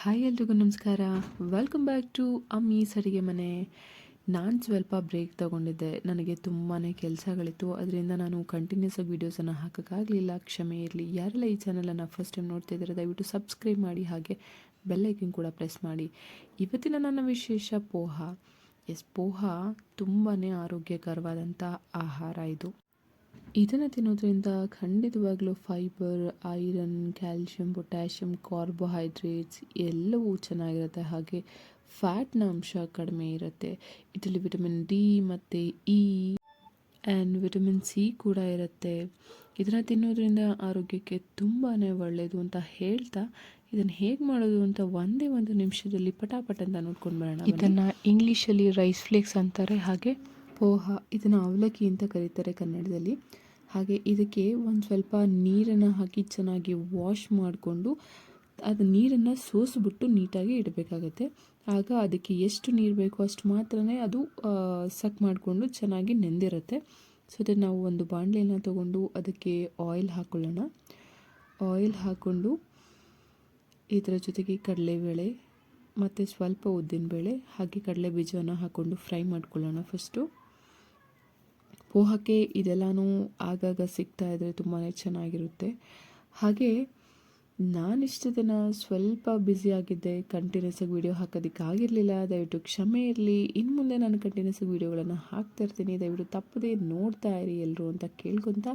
Hi ಎಲ್ರಿಗೂ ನಮಸ್ಕಾರ. Welcome back to Ammi's ಅಡುಗೆ ಮನೆ. ನಾನು ಸ್ವಲ್ಪ ಬ್ರೇಕ್ ತೊಗೊಂಡಿದ್ದೆ. ನನಗೆ ತುಂಬಾ ಕೆಲಸಗಳಿತ್ತು, ಅದರಿಂದ ನಾನು ಕಂಟಿನ್ಯೂಸ್ ಆಗಿ ವೀಡಿಯೋಸನ್ನು ಹಾಕೋಕ್ಕಾಗಲಿಲ್ಲ, ಕ್ಷಮೆ ಇರಲಿ. ಯಾರೆಲ್ಲ ಈ ಚಾನಲನ್ನು ಫಸ್ಟ್ ಟೈಮ್ ನೋಡ್ತಾ ಇದ್ದಾರೆ ದಯವಿಟ್ಟು ಸಬ್ಸ್ಕ್ರೈಬ್ ಮಾಡಿ, ಹಾಗೆ ಬೆಲ್ಲೈಕನ್ ಕೂಡ ಪ್ರೆಸ್ ಮಾಡಿ. ಇವತ್ತಿನ ನನ್ನ ವಿಶೇಷ ಪೋಹ. ಪೋಹ ತುಂಬಾ ಆರೋಗ್ಯಕರವಾದಂಥ ಆಹಾರ ಇದು. ಇದನ್ನು ತಿನ್ನೋದ್ರಿಂದ ಖಂಡಿತವಾಗ್ಲೂ fibre, iron, calcium, potassium, carbohydrates ಎಲ್ಲವೂ ಚೆನ್ನಾಗಿರುತ್ತೆ. ಹಾಗೆ ಫ್ಯಾಟ್ನ ಅಂಶ ಕಡಿಮೆ ಇರುತ್ತೆ. ಇದರಲ್ಲಿ ವಿಟಮಿನ್ ಡಿ ಮತ್ತು ಇ ಆ್ಯಂಡ್ ವಿಟಮಿನ್ ಸಿ ಕೂಡ ಇರುತ್ತೆ. ಇದನ್ನು ತಿನ್ನೋದ್ರಿಂದ ಆರೋಗ್ಯಕ್ಕೆ ತುಂಬಾ ಒಳ್ಳೆಯದು ಅಂತ ಹೇಳ್ತಾ, ಇದನ್ನು ಹೇಗೆ ಮಾಡೋದು ಅಂತ ಒಂದೇ ಒಂದು ನಿಮಿಷದಲ್ಲಿ ಪಟಾಪಟ್ ಅಂತ ನೋಡ್ಕೊಂಡು ಬರೋಣ. ಇದನ್ನು ಇಂಗ್ಲೀಷಲ್ಲಿ ರೈಸ್ ಫ್ಲೇಕ್ಸ್ ಅಂತಾರೆ, ಹಾಗೆ ಪೋಹ ಇದನ್ನು ಅವಲಕ್ಕಿ ಅಂತ ಕರೀತಾರೆ ಕನ್ನಡದಲ್ಲಿ. ಹಾಗೆ ಇದಕ್ಕೆ ಒಂದು ಸ್ವಲ್ಪ ನೀರನ್ನು ಹಾಕಿ ಚೆನ್ನಾಗಿ ವಾಶ್ ಮಾಡಿಕೊಂಡು ಅದು ನೀರನ್ನು ಸೋಸಿಬಿಟ್ಟು ನೀಟಾಗಿ ಇಡಬೇಕಾಗತ್ತೆ. ಆಗ ಅದಕ್ಕೆ ಎಷ್ಟು ನೀರು ಬೇಕೋ ಅಷ್ಟು ಮಾತ್ರನೇ ಅದು ಸಕ್ ಮಾಡಿಕೊಂಡು ಚೆನ್ನಾಗಿ ನೆಂದಿರುತ್ತೆ. ಸೊ ಅದನ್ನು ನಾವು ಒಂದು ಬಾಣಲೆಯನ್ನು ತೊಗೊಂಡು ಅದಕ್ಕೆ ಆಯಿಲ್ ಹಾಕ್ಕೊಳ್ಳೋಣ. ಆಯಿಲ್ ಹಾಕ್ಕೊಂಡು ಇದರ ಜೊತೆಗೆ ಕಡಲೆಬೇಳೆ ಮತ್ತು ಸ್ವಲ್ಪ ಉದ್ದಿನಬೇಳೆ ಹಾಗೆ ಕಡಲೆ ಬೀಜವನ್ನು ಹಾಕ್ಕೊಂಡು ಫ್ರೈ ಮಾಡ್ಕೊಳ್ಳೋಣ. ಫಸ್ಟು ಪೋಹಕ್ಕೆ ಇದೆಲ್ಲನೂ ಆಗಾಗ ಸಿಗ್ತಾ ಇದ್ದರೆ ತುಂಬಾ ಚೆನ್ನಾಗಿರುತ್ತೆ. ಹಾಗೆ ನಾನಿಷ್ಟು ದಿನ ಸ್ವಲ್ಪ ಬ್ಯುಸಿಯಾಗಿದ್ದೆ, ಕಂಟಿನ್ಯೂಸ್ ಆಗಿ ವೀಡಿಯೋ ಹಾಕೋದಕ್ಕಾಗಿರಲಿಲ್ಲ. ದಯವಿಟ್ಟು ಕ್ಷಮೆ ಇರಲಿ. ಇನ್ನು ಮುಂದೆ ನಾನು ಕಂಟಿನ್ಯೂಸ್ ಆಗಿ ವೀಡಿಯೋಗಳನ್ನು ಹಾಕ್ತಾ ಇರ್ತೀನಿ, ದಯವಿಟ್ಟು ತಪ್ಪದೇ ನೋಡ್ತಾ ಇರಿ ಎಲ್ಲರೂ ಅಂತ ಕೇಳ್ಕೊತ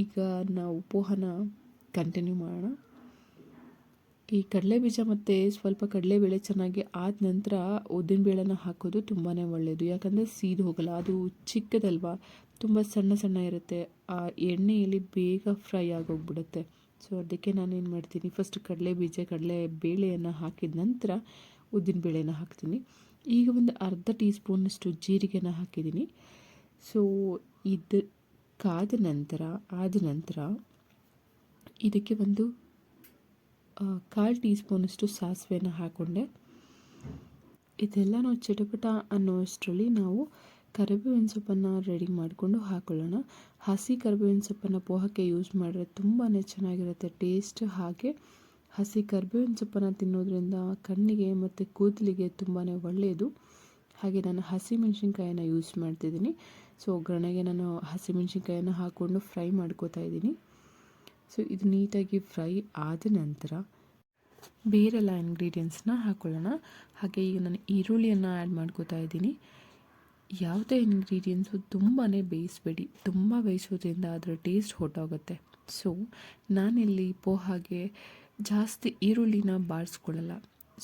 ಈಗ ನಾವು ಪೋಹನ ಕಂಟಿನ್ಯೂ ಮಾಡೋಣ. ಈ ಕಡಲೆಬೀಜ ಮತ್ತು ಸ್ವಲ್ಪ ಕಡಲೆಬೇಳೆ ಚೆನ್ನಾಗಿ ಆದ ನಂತರ ಉದ್ದಿನಬೇಳೆನ ಹಾಕೋದು ತುಂಬಾ ಒಳ್ಳೆಯದು. ಯಾಕಂದರೆ ಸೀದು ಹೋಗಲ್ಲ, ಅದು ಚಿಕ್ಕದಲ್ವಾ, ತುಂಬ ಸಣ್ಣ ಸಣ್ಣ ಇರುತ್ತೆ, ಆ ಎಣ್ಣೆಯಲ್ಲಿ ಬೇಗ ಫ್ರೈ ಆಗೋಗ್ಬಿಡುತ್ತೆ. ಸೊ ಅದಕ್ಕೆ ನಾನೇನು ಮಾಡ್ತೀನಿ, ಫಸ್ಟ್ ಕಡಲೆಬೇಳೆಯನ್ನು ಹಾಕಿದ ನಂತರ ಉದ್ದಿನಬೇಳೆನ ಹಾಕ್ತೀನಿ. ಈಗ ಒಂದು ಅರ್ಧ ಟೀ ಸ್ಪೂನಷ್ಟು ಜೀರಿಗೆನ ಹಾಕಿದ್ದೀನಿ. ಸೊ ಇದು ಆದ ನಂತರ ಇದಕ್ಕೆ ಒಂದು 1/4 ಟೀ ಸ್ಪೂನಷ್ಟು ಸಾಸಿವೆನ ಹಾಕ್ಕೊಂಡೆ. ಇದೆಲ್ಲ ನಾವು ಚಿಟಪಟ ಅನ್ನೋಷ್ಟರಲ್ಲಿ ನಾವು ಕರಿಬೇವಿನ ಸೊಪ್ಪನ್ನು ರೆಡಿ ಮಾಡಿಕೊಂಡು ಹಾಕ್ಕೊಳ್ಳೋಣ. ಹಸಿ ಕರಿಬೇವಿನ ಸೊಪ್ಪನ್ನು ಪೋಹಕ್ಕೆ ಯೂಸ್ ಮಾಡಿದ್ರೆ ತುಂಬಾ ಚೆನ್ನಾಗಿರುತ್ತೆ ಟೇಸ್ಟ್. ಹಾಗೆ ಹಸಿ ಕರಿಬೇವಿನ ಸೊಪ್ಪನ್ನು ತಿನ್ನೋದ್ರಿಂದ ಕಣ್ಣಿಗೆ ಮತ್ತು ಕೂದಲಿಗೆ ತುಂಬಾ ಒಳ್ಳೆಯದು. ಹಾಗೆ ನಾನು ಹಸಿಮೆಣ್ಸಿನ್ಕಾಯನ್ನು ಯೂಸ್ ಮಾಡ್ತಿದ್ದೀನಿ. ಸೊ ಒಗ್ಗರಣೆಗೆ ನಾನು ಹಸಿಮೆಣ್ಸಿನ್ಕಾಯನ್ನು ಹಾಕ್ಕೊಂಡು ಫ್ರೈ ಮಾಡ್ಕೋತಾ ಇದ್ದೀನಿ. ಸೊ ಇದು ನೀಟಾಗಿ ಫ್ರೈ ಆದ ನಂತರ ಬೇರೆಲ್ಲ ಇಂಗ್ರೀಡಿಯೆಂಟ್ಸ್ನ ಹಾಕ್ಕೊಳ್ಳೋಣ. ಹಾಗೆ ಈಗ ನಾನು ಈರುಳ್ಳಿಯನ್ನು ಆ್ಯಡ್ ಮಾಡ್ಕೋತಾ ಇದ್ದೀನಿ. ಯಾವುದೇ ಇಂಗ್ರೀಡಿಯೆಂಟ್ಸು ತುಂಬಾ ಬೇಯಿಸಬೇಡಿ, ತುಂಬ ಬೇಯಿಸೋದ್ರಿಂದ ಅದರ ಟೇಸ್ಟ್ ಹೊರಟೋಗುತ್ತೆ. ಸೊ ನಾನಿಲ್ಲಿ ಪೋಹಾಗೆ ಜಾಸ್ತಿ ಈರುಳ್ಳಿನ ಬಾಡಿಸ್ಕೊಳ್ಳಲ್ಲ,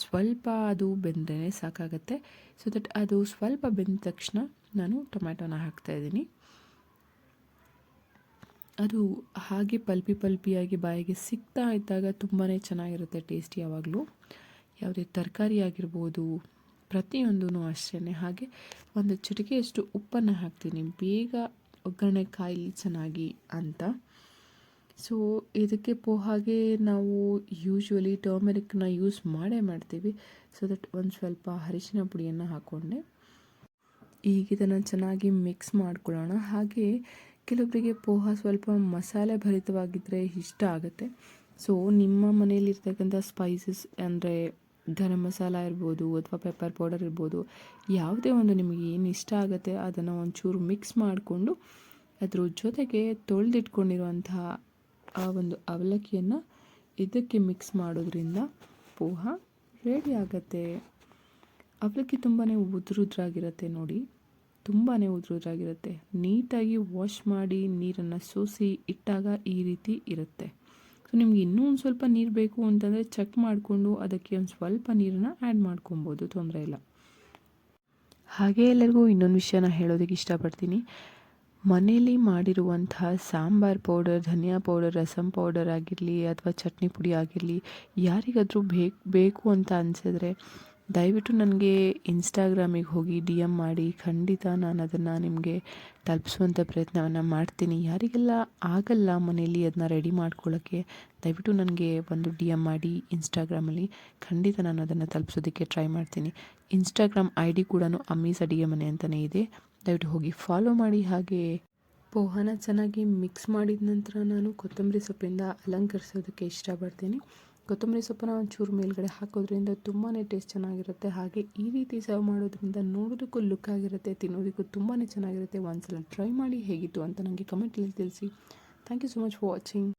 ಸ್ವಲ್ಪ ಅದು ಬೆಂದರೆ ಸಾಕಾಗತ್ತೆ. ಸೊ ದಟ್ ಅದು ಸ್ವಲ್ಪ ಬೆಂದ ತಕ್ಷಣ ನಾನು ಟೊಮ್ಯಾಟೊನ ಹಾಕ್ತಾಯಿದ್ದೀನಿ. ಅದು ಹಾಗೆ ಪಲ್ಪಿಯಾಗಿ ಬಾಯಿಗೆ ಸಿಗ್ತಾ ಇದ್ದಾಗ ತುಂಬಾ ಚೆನ್ನಾಗಿರುತ್ತೆ ಟೇಸ್ಟ್. ಯಾವಾಗಲೂ ಯಾವುದೇ ತರಕಾರಿ ಆಗಿರ್ಬೋದು, ಪ್ರತಿಯೊಂದೂ ಅಷ್ಟೇ. ಹಾಗೆ ಒಂದು ಚಿಟಿಕೆಯಷ್ಟು ಉಪ್ಪನ್ನು ಹಾಕ್ತೀನಿ, ಬೇಗ ಒಗ್ಗರಣೆ ಕಾಯಿ ಚೆನ್ನಾಗಿ ಅಂತ. ಸೊ ಇದಕ್ಕೆ ಪೋಹಾಗೆ ನಾವು ಯೂಶ್ವಲಿ ಟರ್ಮರಿಕ್ನ ಯೂಸ್ ಮಾಡ್ತೀವಿ. ಸೊ ದಟ್ ಒಂದು ಸ್ವಲ್ಪ ಅರಿಶಿನ ಪುಡಿಯನ್ನು ಹಾಕ್ಕೊಂಡೆ. ಈಗ ಇದನ್ನು ಚೆನ್ನಾಗಿ ಮಿಕ್ಸ್ ಮಾಡ್ಕೊಳ್ಳೋಣ. ಹಾಗೆ ಕೆಲವೊಬ್ಬರಿಗೆ ಪೋಹ ಸ್ವಲ್ಪ ಮಸಾಲೆ ಭರಿತವಾಗಿದ್ದರೆ ಇಷ್ಟ ಆಗುತ್ತೆ. ಸೊ ನಿಮ್ಮ ಮನೆಯಲ್ಲಿರ್ತಕ್ಕಂಥ ಸ್ಪೈಸಸ್ ಅಂದರೆ ಗರಂ ಮಸಾಲ ಇರ್ಬೋದು ಅಥವಾ ಪೆಪ್ಪರ್ ಪೌಡರ್ ಇರ್ಬೋದು, ಯಾವುದೇ ಒಂದು ನಿಮಗೆ ಏನು ಇಷ್ಟ ಆಗುತ್ತೆ ಅದನ್ನು ಒಂಚೂರು ಮಿಕ್ಸ್ ಮಾಡಿಕೊಂಡು ಅದ್ರ ಜೊತೆಗೆ ತೊಳೆದಿಟ್ಕೊಂಡಿರುವಂತಹ ಆ ಒಂದು ಅವಲಕ್ಕಿಯನ್ನು ಇದಕ್ಕೆ ಮಿಕ್ಸ್ ಮಾಡೋದ್ರಿಂದ ಪೋಹ ರೆಡಿ ಆಗುತ್ತೆ. ಅವಲಕ್ಕಿ ತುಂಬಾ ಉದುರುದ್ರಾಗಿರುತ್ತೆ ನೋಡಿ, ತುಂಬಾ ಉದುರುದ್ರಾಗಿರುತ್ತೆ. ನೀಟಾಗಿ ವಾಶ್ ಮಾಡಿ ನೀರನ್ನು ಸೋಸಿ ಇಟ್ಟಾಗ ಈ ರೀತಿ ಇರುತ್ತೆ. ಸೊ ನಿಮ್ಗೆ ಇನ್ನೂ ಒಂದು ಸ್ವಲ್ಪ ನೀರು ಬೇಕು ಅಂತಂದರೆ ಚೆಕ್ ಮಾಡಿಕೊಂಡು ಅದಕ್ಕೆ ಒಂದು ಸ್ವಲ್ಪ ನೀರನ್ನು ಆ್ಯಡ್ ಮಾಡ್ಕೊಬೋದು, ತೊಂದರೆ ಇಲ್ಲ. ಹಾಗೆ ಎಲ್ಲರಿಗೂ ಇನ್ನೊಂದು ವಿಷಯನ ಹೇಳೋದಕ್ಕೆ ಇಷ್ಟಪಡ್ತೀನಿ. ಮನೆಯಲ್ಲಿ ಮಾಡಿರುವಂತಹ ಸಾಂಬಾರ್ ಪೌಡರ್, ಧನಿಯಾ ಪೌಡರ್, ರಸಮ್ ಪೌಡರ್ ಆಗಿರಲಿ ಅಥವಾ ಚಟ್ನಿ ಪುಡಿ ಆಗಿರಲಿ, ಯಾರಿಗಾದರೂ ಬೇಕು ಅಂತ ಅನಿಸಿದ್ರೆ ದಯವಿಟ್ಟು ನನಗೆ ಇನ್ಸ್ಟಾಗ್ರಾಮಿಗೆ ಹೋಗಿ DM ಮಾಡಿ, ಖಂಡಿತ ನಾನು ಅದನ್ನು ನಿಮಗೆ ತಲುಪಿಸುವಂಥ ಪ್ರಯತ್ನವನ್ನು ಮಾಡ್ತೀನಿ. ಯಾರಿಗೆಲ್ಲ ಆಗಲ್ಲ ಮನೆಯಲ್ಲಿ ಅದನ್ನ ರೆಡಿ ಮಾಡ್ಕೊಳ್ಳೋಕ್ಕೆ, ದಯವಿಟ್ಟು ನನಗೆ ಒಂದು DM ಮಾಡಿ ಇನ್ಸ್ಟಾಗ್ರಾಮಲ್ಲಿ, ಖಂಡಿತ ನಾನು ಅದನ್ನು ತಲುಪಿಸೋದಕ್ಕೆ ಟ್ರೈ ಮಾಡ್ತೀನಿ. ಇನ್ಸ್ಟಾಗ್ರಾಮ್ ID ಕೂಡ ಅಮ್ಮೀಸ್ ಅಡುಗೆ ಮನೆ ಅಂತಲೇ ಇದೆ, ದಯವಿಟ್ಟು ಹೋಗಿ ಫಾಲೋ ಮಾಡಿ. ಹಾಗೆ ಪೋಹನ ಚೆನ್ನಾಗಿ ಮಿಕ್ಸ್ ಮಾಡಿದ ನಂತರ ನಾನು ಕೊತ್ತಂಬರಿ ಸೊಪ್ಪಿಂದ ಅಲಂಕರಿಸೋದಕ್ಕೆ ಇಷ್ಟಪಡ್ತೀನಿ. ಕೊತ್ತಂಬರಿ ಸೊಪ್ಪನ್ನ ಒಂಚೂರು ಮೇಲ್ಗಡೆ ಹಾಕೋದ್ರಿಂದ ತುಂಬಾ ಟೇಸ್ಟ್ ಚೆನ್ನಾಗಿರುತ್ತೆ. ಹಾಗೆ ಈ ರೀತಿ ಸರ್ವ್ ಮಾಡೋದ್ರಿಂದ ನೋಡೋದಕ್ಕೂ ಲುಕ್ ಆಗಿರುತ್ತೆ, ತಿನ್ನೋದಕ್ಕೂ ತುಂಬಾ ಚೆನ್ನಾಗಿರುತ್ತೆ. ಒಂದ್ಸಲ ಟ್ರೈ ಮಾಡಿ ಹೇಗಿತ್ತು ಅಂತ ನನಗೆ ಕಮೆಂಟಲ್ಲಿ ತಿಳಿಸಿ. Thank you so much for watching.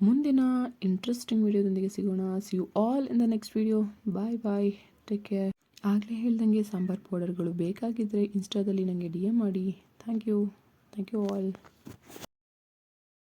ಮುಂದಿನ ಇಂಟ್ರೆಸ್ಟಿಂಗ್ ವಿಡಿಯೋದೊಂದಿಗೆ ಸಿಗೋಣ. See you all in the next video. Bye bye, take care. ಆಗಲೇ ಹೇಳ್ದಂಗೆ ಸಾಂಬಾರ್ ಪೌಡರ್ಗಳು ಬೇಕಾಗಿದ್ದರೆ ಇನ್ಸ್ಟಾದಲ್ಲಿ ನನಗೆ DM ಮಾಡಿ. Thank you all.